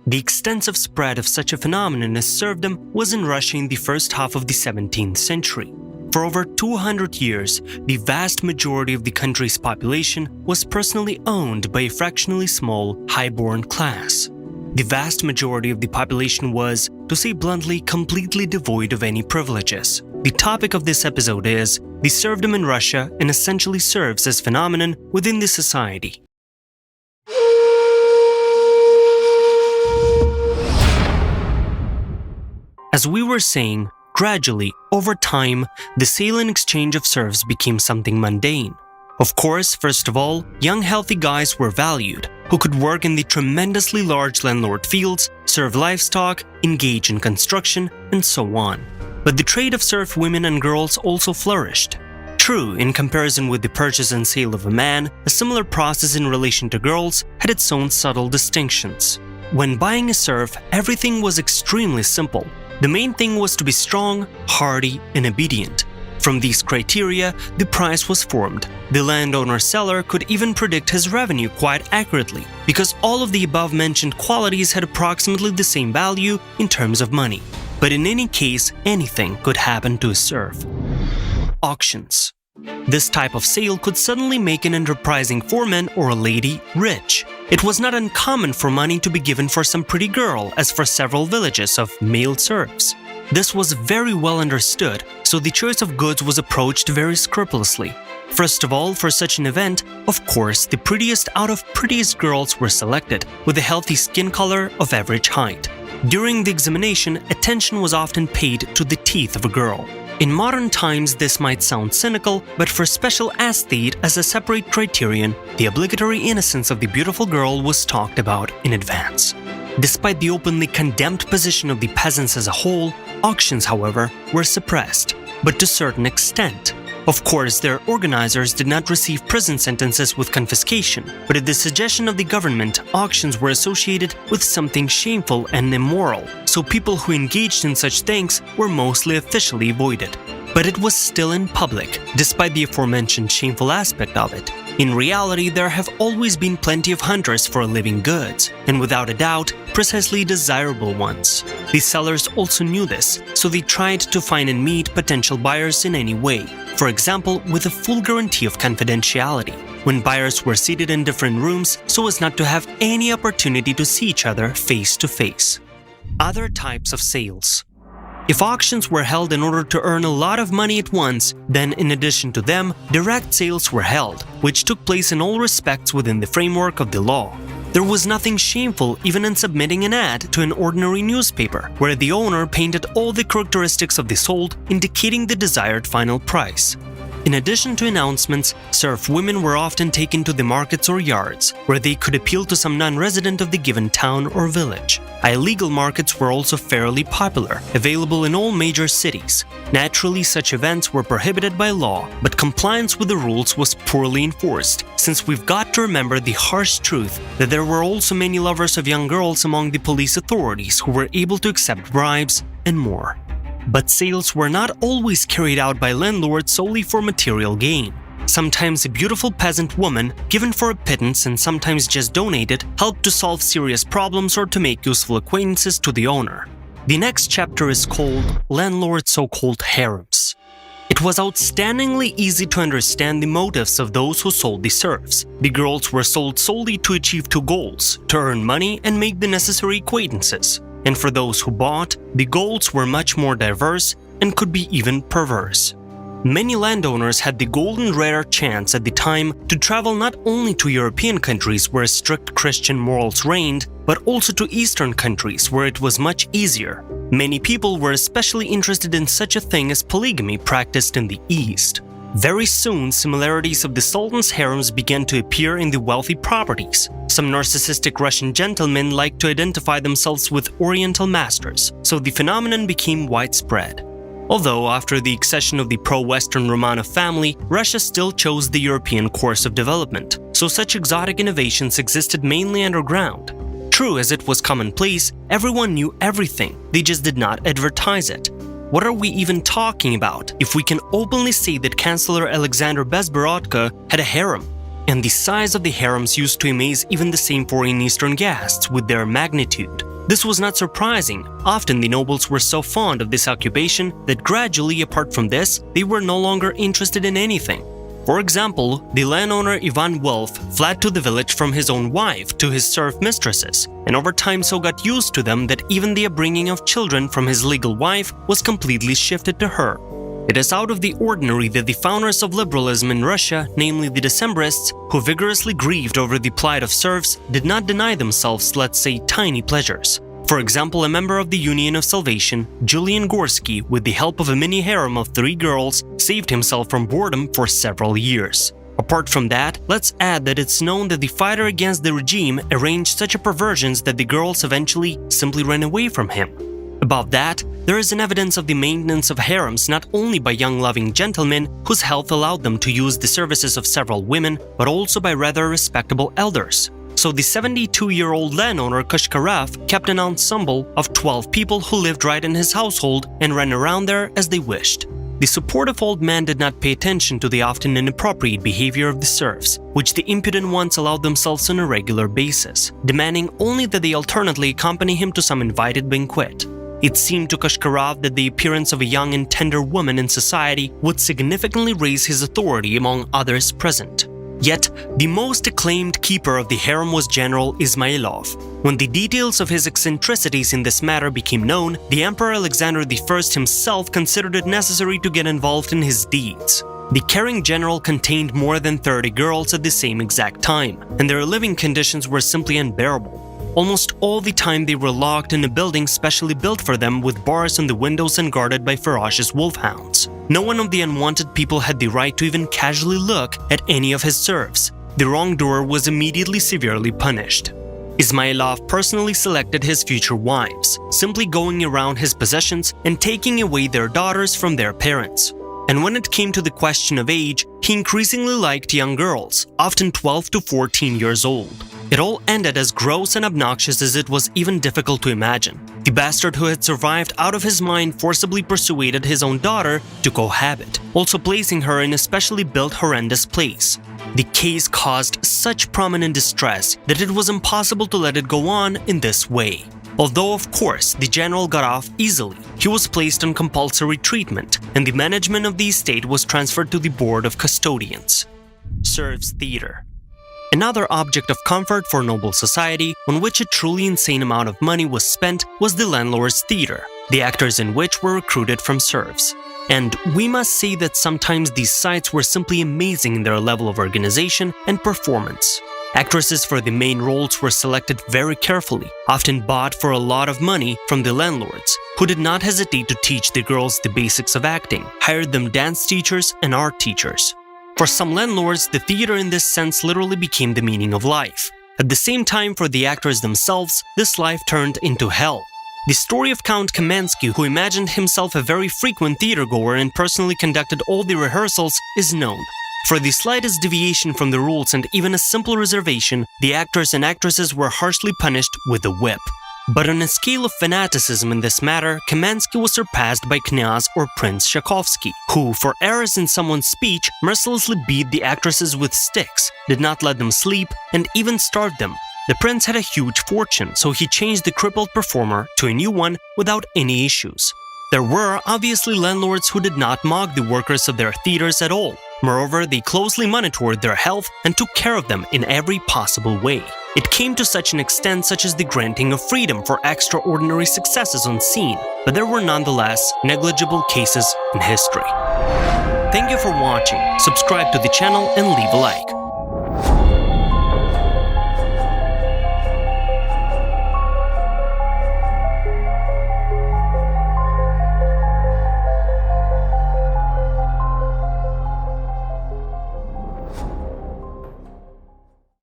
The extensive spread of such a phenomenon as serfdom was in Russia in the first half of the 17th century. For over 200 years, the vast majority of the country's population was personally owned by a fractionally small, high-born class. The vast majority of the population was, to say bluntly, completely devoid of any privileges. The topic of this episode is the serfdom in Russia and essentially serfs as phenomenon within the society. As we were saying, gradually, over time, the sale and exchange of serfs became something mundane. Of course, first of all, young healthy guys were valued, who could work in the tremendously large landlord fields, serve livestock, engage in construction, and so on. But the trade of serf women and girls also flourished. True, in comparison with the purchase and sale of a man, a similar process in relation to girls had its own subtle distinctions. When buying a serf, everything was extremely simple. The main thing was to be strong, hardy, and obedient. From these criteria, the price was formed. The landowner-seller could even predict his revenue quite accurately, because all of the above-mentioned qualities had approximately the same value in terms of money. But in any case, anything could happen to a serf. Auctions. This type of sale could suddenly make an enterprising foreman or a lady rich. It was not uncommon for money to be given for some pretty girl, as for several villages of male serfs. This was very well understood, so the choice of goods was approached very scrupulously. First of all, for such an event, of course, the prettiest out of prettiest girls were selected, with a healthy skin color of average height. During the examination, attention was often paid to the teeth of a girl. In modern times, this might sound cynical, but for special aesthete as a separate criterion, the obligatory innocence of the beautiful girl was talked about in advance. Despite the openly condemned position of the peasants as a whole, auctions, however, were suppressed, but to a certain extent. Of course, their organizers did not receive prison sentences with confiscation, but at the suggestion of the government, auctions were associated with something shameful and immoral, so people who engaged in such things were mostly officially avoided. But it was still in public, despite the aforementioned shameful aspect of it. In reality, there have always been plenty of hunters for living goods, and without a doubt, precisely desirable ones. The sellers also knew this, so they tried to find and meet potential buyers in any way. For example, with a full guarantee of confidentiality, when buyers were seated in different rooms so as not to have any opportunity to see each other face to face. Other types of sales. If auctions were held in order to earn a lot of money at once, then in addition to them, direct sales were held, which took place in all respects within the framework of the law. There was nothing shameful even in submitting an ad to an ordinary newspaper, where the owner painted all the characteristics of the sold, indicating the desired final price. In addition to announcements, serf women were often taken to the markets or yards, where they could appeal to some non-resident of the given town or village. Illegal markets were also fairly popular, available in all major cities. Naturally, such events were prohibited by law, but compliance with the rules was poorly enforced, since we've got to remember the harsh truth that there were also many lovers of young girls among the police authorities who were able to accept bribes and more. But sales were not always carried out by landlords solely for material gain. Sometimes a beautiful peasant woman, given for a pittance and sometimes just donated, helped to solve serious problems or to make useful acquaintances to the owner. The next chapter is called Landlords, so-called harems. It was outstandingly easy to understand the motives of those who sold the serfs. The girls were sold solely to achieve two goals: to earn money and make the necessary acquaintances. And for those who bought, the goals were much more diverse and could be even perverse. Many landowners had the golden rare chance at the time to travel not only to European countries where strict Christian morals reigned, but also to Eastern countries where it was much easier. Many people were especially interested in such a thing as polygamy practiced in the East. Very soon, similarities of the Sultan's harems began to appear in the wealthy properties. Some narcissistic Russian gentlemen liked to identify themselves with Oriental masters, so the phenomenon became widespread. Although, after the accession of the pro-Western Romanov family, Russia still chose the European course of development, so such exotic innovations existed mainly underground. True, as it was commonplace, everyone knew everything, they just did not advertise it. What are we even talking about if we can openly say that Chancellor Alexander Bezborodko had a harem? And the size of the harems used to amaze even the same foreign Eastern guests with their magnitude. This was not surprising. Often the nobles were so fond of this occupation that gradually, apart from this, they were no longer interested in anything. For example, the landowner Ivan Wolf fled to the village from his own wife to his serf mistresses, and over time so got used to them that even the upbringing of children from his legal wife was completely shifted to her. It is out of the ordinary that the founders of liberalism in Russia, namely the Decembrists, who vigorously grieved over the plight of serfs, did not deny themselves, let's say, tiny pleasures. For example, a member of the Union of Salvation, Julian Gorsky, with the help of a mini harem of 3 girls, saved himself from boredom for several years. Apart from that, let's add that it's known that the fighter against the regime arranged such a perversions that the girls eventually simply ran away from him. Above that, there is an evidence of the maintenance of harems not only by young loving gentlemen whose health allowed them to use the services of several women, but also by rather respectable elders. So the 72-year-old landowner Kashkarev kept an ensemble of 12 people who lived right in his household and ran around there as they wished. The supportive old man did not pay attention to the often inappropriate behavior of the serfs, which the impudent ones allowed themselves on a regular basis, demanding only that they alternately accompany him to some invited banquet. It seemed to Kashkarev that the appearance of a young and tender woman in society would significantly raise his authority among others present. Yet, the most acclaimed keeper of the harem was General Ismailov. When the details of his eccentricities in this matter became known, the Emperor Alexander I himself considered it necessary to get involved in his deeds. The caring general contained more than 30 girls at the same exact time, and their living conditions were simply unbearable. Almost all the time they were locked in a building specially built for them with bars on the windows and guarded by ferocious wolfhounds. No one of the unwanted people had the right to even casually look at any of his serfs. The wrongdoer was immediately severely punished. Ismailov personally selected his future wives, simply going around his possessions and taking away their daughters from their parents. And when it came to the question of age, he increasingly liked young girls, often 12 to 14 years old. It all ended as gross and obnoxious as it was even difficult to imagine. The bastard who had survived out of his mind forcibly persuaded his own daughter to cohabit, also placing her in a specially built horrendous place. The case caused such prominent distress that it was impossible to let it go on in this way. Although, of course, the general got off easily, he was placed on compulsory treatment, and the management of the estate was transferred to the Board of Custodians. Serfs' Theater. Another object of comfort for noble society, on which a truly insane amount of money was spent, was the Landlords' Theater, the actors in which were recruited from serfs. And we must say that sometimes these sites were simply amazing in their level of organization and performance. Actresses for the main roles were selected very carefully, often bought for a lot of money from the landlords, who did not hesitate to teach the girls the basics of acting, hired them dance teachers and art teachers. For some landlords, the theater in this sense literally became the meaning of life. At the same time, for the actors themselves, this life turned into hell. The story of Count Kamenskih, who imagined himself a very frequent theatergoer and personally conducted all the rehearsals, is known. For the slightest deviation from the rules and even a simple reservation, the actors and actresses were harshly punished with a whip. But on a scale of fanaticism in this matter, Kamenskih was surpassed by Knyaz or Prince Tchaikovsky, who, for errors in someone's speech, mercilessly beat the actresses with sticks, did not let them sleep, and even starved them. The prince had a huge fortune, so he changed the crippled performer to a new one without any issues. There were obviously landlords who did not mock the workers of their theaters at all. Moreover, they closely monitored their health and took care of them in every possible way. It came to such an extent such as the granting of freedom for extraordinary successes on scene, but there were nonetheless negligible cases in history. Thank you for watching, subscribe to the channel and leave a like.